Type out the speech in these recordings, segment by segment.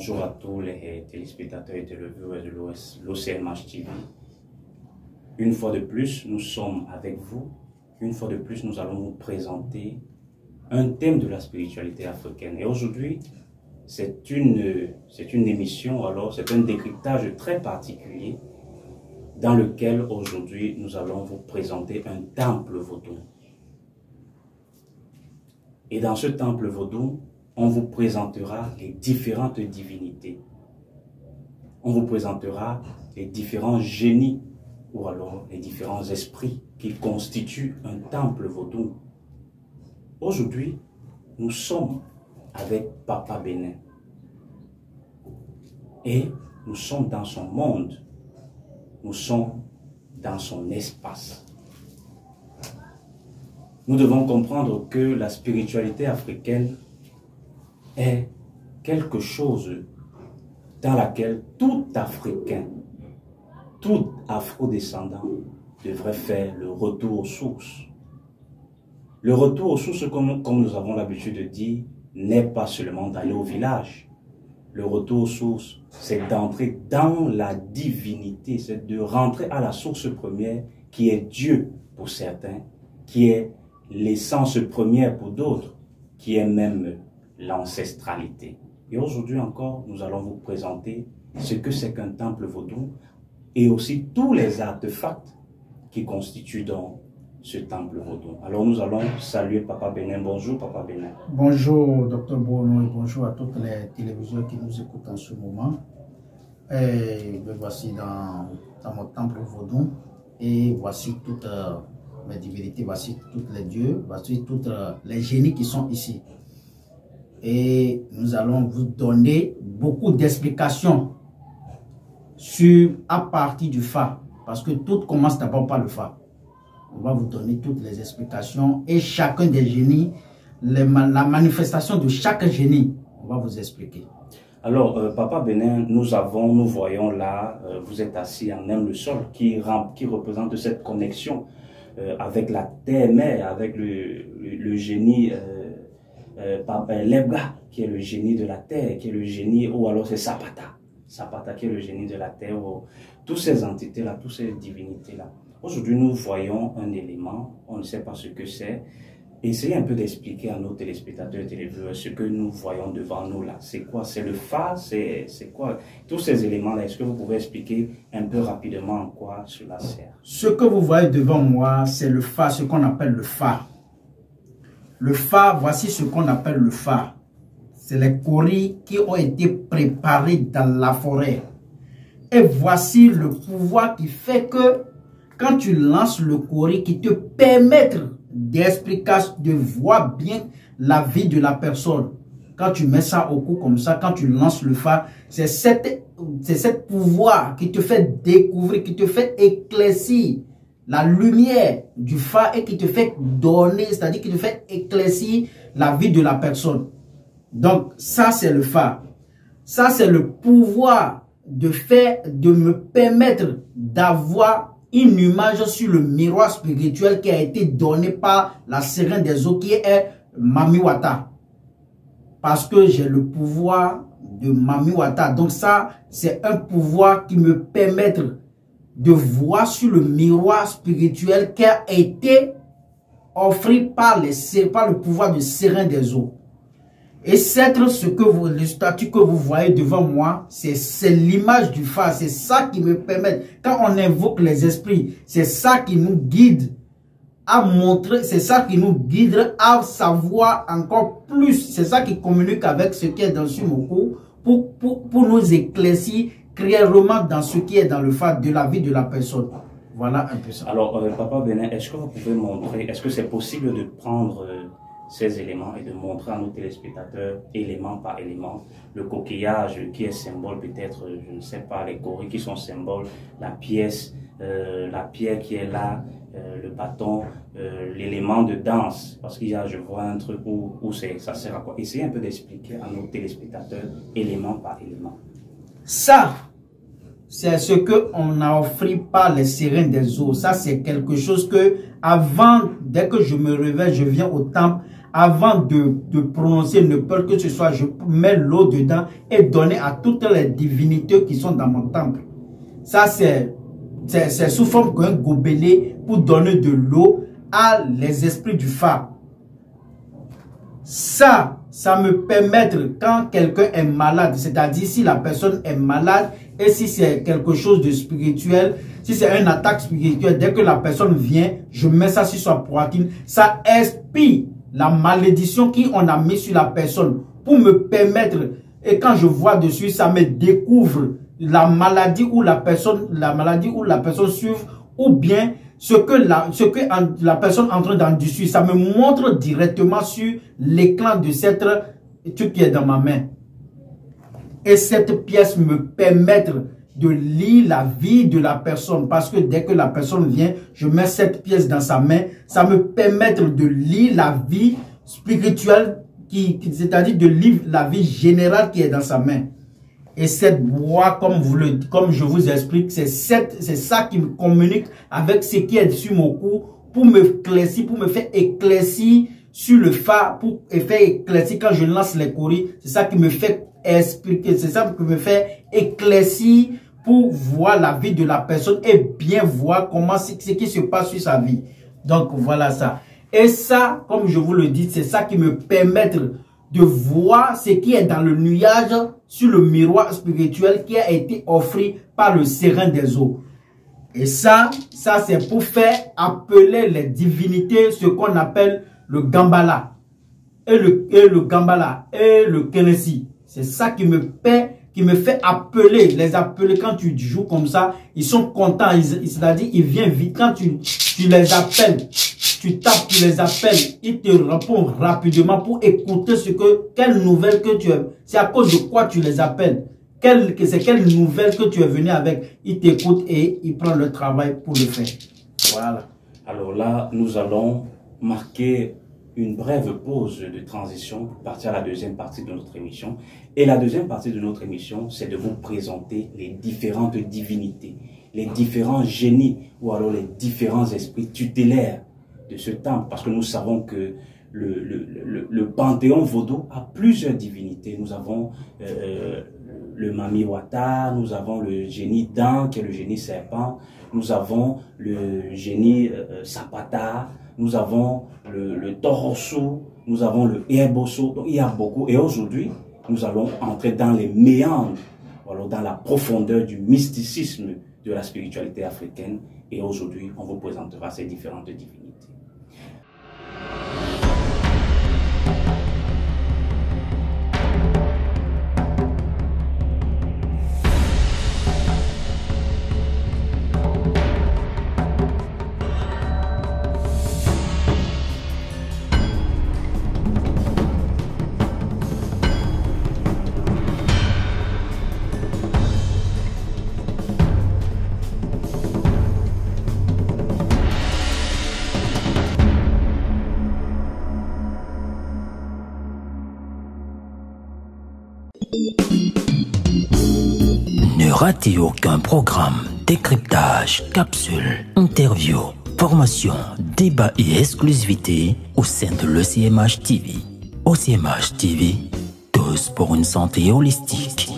Bonjour à tous les téléspectateurs et téléviewers de l'OCMH TV. Une fois de plus, nous sommes avec vous. Une fois de plus, nous allons vous présenter un thème de la spiritualité africaine. Et aujourd'hui, c'est une émission, alors c'est un décryptage très particulier dans lequel aujourd'hui nous allons vous présenter un temple vaudou. Et dans ce temple vaudou, on vous présentera les différentes divinités. On vous présentera les différents génies ou alors les différents esprits qui constituent un temple vaudou. Aujourd'hui, nous sommes avec Papa Benin et nous sommes dans son monde, nous sommes dans son espace. Nous devons comprendre que la spiritualité africaine est quelque chose dans laquelle tout Africain, tout Afro-descendant devrait faire le retour aux sources. Le retour aux sources, comme nous avons l'habitude de dire, n'est pas seulement d'aller au village. Le retour aux sources, c'est d'entrer dans la divinité, c'est de rentrer à la source première qui est Dieu pour certains, qui est l'essence première pour d'autres, qui est même l'ancestralité. Et aujourd'hui encore, nous allons vous présenter ce que c'est qu'un temple vaudou et aussi tous les artefacts qui constituent donc ce temple vaudou. Alors nous allons saluer Papa Benin. Bonjour Papa Benin. Bonjour Dr Bruno et bonjour à toutes les télévisions qui nous écoutent en ce moment. Et me voici dans mon temple vaudou et voici toutes mes divinités, voici tous les dieux, voici tous les génies qui sont ici. Et nous allons vous donner beaucoup d'explications à partir du Fa, parce que tout commence d'abord par le Fa. On va vous donner toutes les explications et chacun des génies, la manifestation de chaque génie, on va vous expliquer. Alors, Papa Benin, nous voyons là, vous êtes assis en même le sol, qui représente cette connexion avec la terre-mère, avec le génie Lebga, qui est le génie de la terre, qui est le génie, ou alors c'est Sapata, qui est le génie de la terre, toutes ces entités-là, toutes ces divinités-là. Aujourd'hui, nous voyons un élément, on ne sait pas ce que c'est. Essayez un peu d'expliquer à nos téléspectateurs et téléviewers ce que nous voyons devant nous là. C'est quoi? C'est le Fa? C'est quoi? Tous ces éléments-là, est-ce que vous pouvez expliquer un peu rapidement en quoi cela sert? Ce que vous voyez devant moi, c'est le Fa, ce qu'on appelle le Fa. Le Fa, voici ce qu'on appelle le Fa. C'est les coris qui ont été préparés dans la forêt. Et voici le pouvoir qui fait que quand tu lances le cori, qui te permet d'expliquer, de voir bien la vie de la personne. Quand tu mets ça au cou comme ça, quand tu lances le Fa, c'est cette pouvoir qui te fait découvrir, qui te fait éclaircir la lumière du Fa et qui te fait donner, c'est-à-dire qui te fait éclaircir la vie de la personne. Donc ça c'est le Fa. Ça c'est le pouvoir de me permettre d'avoir une image sur le miroir spirituel qui a été donné par la sirène des eaux qui est Mamiwata. Parce que j'ai le pouvoir de Mamiwata. Donc ça c'est un pouvoir qui me permet de voir sur le miroir spirituel qui a été offert par le pouvoir de sirène des eaux. Et le statut que vous voyez devant moi, c'est l'image du Fa. C'est ça qui me permet, quand on invoque les esprits, c'est ça qui nous guide à montrer, c'est ça qui nous guide à savoir encore plus. C'est ça qui communique avec ce qui est dans Sumoko pour nous éclaircir clairement dans ce qui est dans le Fa de la vie de la personne. Voilà un peu ça. Alors, Papa Benin, est-ce que vous pouvez montrer, est-ce que c'est possible de prendre ces éléments et de montrer à nos téléspectateurs, élément par élément, le coquillage qui est symbole peut-être, je ne sais pas, les coris qui sont symboles, la pièce, la pierre qui est là, le bâton, l'élément de danse, parce qu'il y a, je vois un truc où ça sert à quoi. Essayez un peu d'expliquer à nos téléspectateurs, élément par élément. Ça, c'est ce qu'on a offert par les sirènes des eaux. Ça, c'est quelque chose que, avant, dès que je me réveille, je viens au temple. avant de prononcer ne peur que ce soit, je mets l'eau dedans et donner à toutes les divinités qui sont dans mon temple. Ça, c'est sous forme d'un gobelet pour donner de l'eau à les esprits du phare. Ça me permet, quand quelqu'un est malade, c'est-à-dire si la personne est malade et si c'est quelque chose de spirituel, si c'est une attaque spirituelle, dès que la personne vient, je mets ça sur sa poitrine, ça expire la malédiction qu'on a mis sur la personne pour me permettre, et quand je vois dessus, ça me découvre la maladie où la personne souffre, ou bien ce que la personne est en train d'en dessus, ça me montre directement sur l'écran de cette truc qui est dans ma main. Et cette pièce me permet de lire la vie de la personne, parce que dès que la personne vient, je mets cette pièce dans sa main, ça me permet de lire la vie spirituelle, c'est-à-dire de lire la vie générale qui est dans sa main. Et cette voix, comme je vous explique, c'est ça qui me communique avec ce qui est sur mon cou pour me éclaircir, pour me faire éclaircir sur le phare, pour faire éclaircir quand je lance les courriers. C'est ça qui me fait expliquer, c'est ça qui me fait éclaircir pour voir la vie de la personne et bien voir comment ce qui se passe sur sa vie. Donc voilà ça. Et ça, comme je vous le dis, c'est ça qui me permet de voir ce qui est dans le nuage sur le miroir spirituel qui a été offert par le serein des eaux. Et ça c'est pour faire appeler les divinités, ce qu'on appelle le Gambala. Et le Gambala et le Kenesi. C'est ça qui me fait appeler, les appeler quand tu joues comme ça, ils sont contents, c'est-à-dire ils viennent vite. Quand tu les appelles, tu tapes, tu les appelles, ils te répondent rapidement pour écouter quelle nouvelle que tu as. C'est à cause de quoi tu les appelles. C'est quelle nouvelle que tu es venu avec. Ils t'écoutent et ils prennent le travail pour le faire. Voilà. Alors là, nous allons marquer une brève pause de transition pour partir à la deuxième partie de notre émission. Et la deuxième partie de notre émission, c'est de vous présenter les différentes divinités, les différents génies ou alors les différents esprits tutélaires de ce temple. Parce que nous savons que le panthéon vaudou a plusieurs divinités. Nous avons le Mami Wata, nous avons le génie Dan, qui est le génie serpent, nous avons le génie Sapata, nous avons le Torosso, nous avons le Eboso. Donc il y a beaucoup. Et aujourd'hui, nous allons entrer dans les méandres, alors dans la profondeur du mysticisme de la spiritualité africaine. Et aujourd'hui, on vous présentera ces différentes divinités. Ne ratez aucun programme, décryptage, capsule, interview, formation, débat et exclusivité au sein de l'OCMH TV. OCMH TV, tous pour une santé holistique.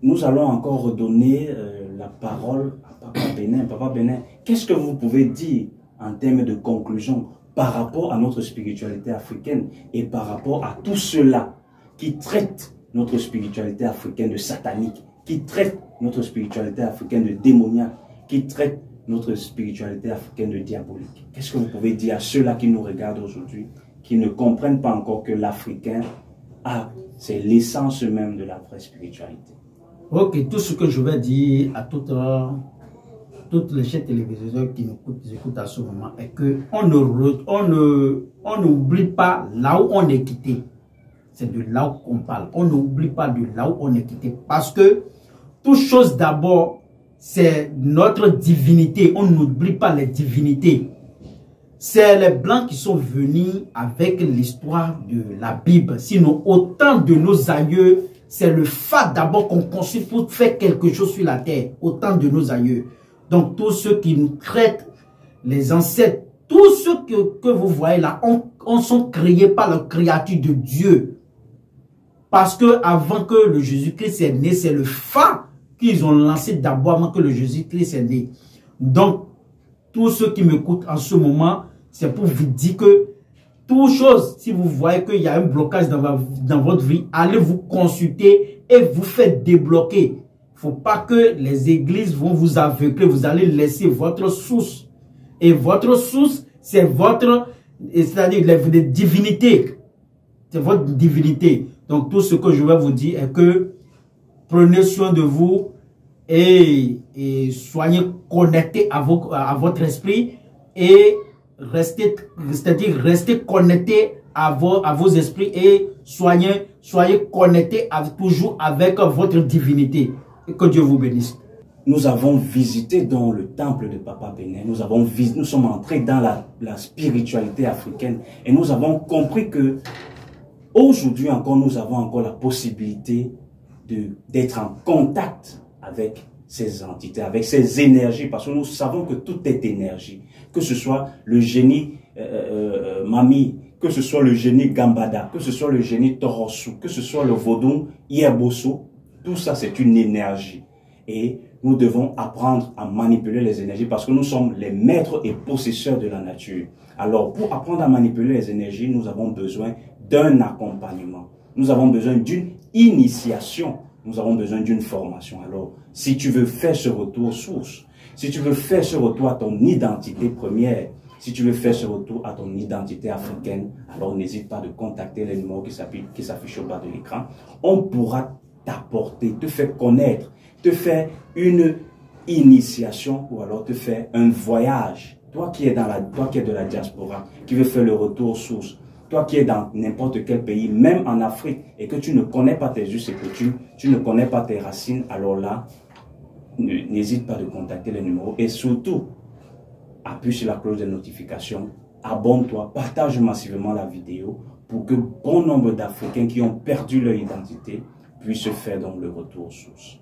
Nous allons encore redonner la parole à Papa Benin. Papa Benin, qu'est-ce que vous pouvez dire en termes de conclusion par rapport à notre spiritualité africaine et par rapport à tout cela qui traite notre spiritualité africaine de satanique, qui traite notre spiritualité africaine de démoniaque, qui traite notre spiritualité africaine de diabolique? Qu'est-ce que vous pouvez dire à ceux-là qui nous regardent aujourd'hui, qui ne comprennent pas encore que l'Africain c'est l'essence même de la vraie spiritualité? Ok, tout ce que je vais dire à toutes les chaînes téléviseurs qui nous écoutent à ce moment est que on n'oublie pas là où on est quitté. C'est de là où on parle. On n'oublie pas de là où on est quitté. Parce que toute chose d'abord, c'est notre divinité. On n'oublie pas les divinités. C'est les Blancs qui sont venus avec l'histoire de la Bible. Sinon, autant de nos aïeux c'est le Fa d'abord qu'on construit pour faire quelque chose sur la terre, au temps de nos aïeux. Donc tous ceux qui nous traitent, les ancêtres, tous ceux que vous voyez là, on sont créés par la créature de Dieu. Parce que avant que le Jésus-Christ est né, c'est le Fa qu'ils ont lancé d'abord avant que le Jésus-Christ est né. Donc, tous ceux qui m'écoutent en ce moment, c'est pour vous dire que toute chose, si vous voyez qu'il y a un blocage dans votre vie, allez vous consulter et vous faites débloquer. Il ne faut pas que les églises vont vous aveugler, vous allez laisser votre source. Et votre source, c'est votre, c'est-à-dire les divinités. C'est votre divinité. Donc tout ce que je vais vous dire est que prenez soin de vous et soyez connectés à votre esprit et restez connectés à vos esprits et soyez connectés toujours avec votre divinité. Et que Dieu vous bénisse. Nous avons visité dans le temple de Papa Benin, nous sommes entrés dans la spiritualité africaine et nous avons compris que aujourd'hui encore, nous avons encore la possibilité d'être en contact avec ces entités, avec ces énergies, parce que nous savons que tout est énergie, que ce soit le génie Mami, que ce soit le génie Gambada, que ce soit le génie Torosu, que ce soit le Vodou Ierboso, tout ça c'est une énergie. Et nous devons apprendre à manipuler les énergies parce que nous sommes les maîtres et possesseurs de la nature. Alors, pour apprendre à manipuler les énergies, nous avons besoin d'un accompagnement. Nous avons besoin d'une initiation. Nous avons besoin d'une formation. Alors, si tu veux faire ce retour source, si tu veux faire ce retour à ton identité première, si tu veux faire ce retour à ton identité africaine, alors n'hésite pas de contacter les numéros qui s'affichent au bas de l'écran. On pourra t'apporter, te faire connaître, te faire une initiation ou alors te faire un voyage. Toi qui es de la diaspora, qui veut faire le retour source, toi qui es dans n'importe quel pays, même en Afrique, et que tu ne connais pas tes us et coutumes, tu ne connais pas tes racines, alors là, n'hésite pas de contacter les numéros et surtout, appuie sur la cloche de notification, abonne-toi, partage massivement la vidéo pour que bon nombre d'Africains qui ont perdu leur identité puissent faire donc le retour source.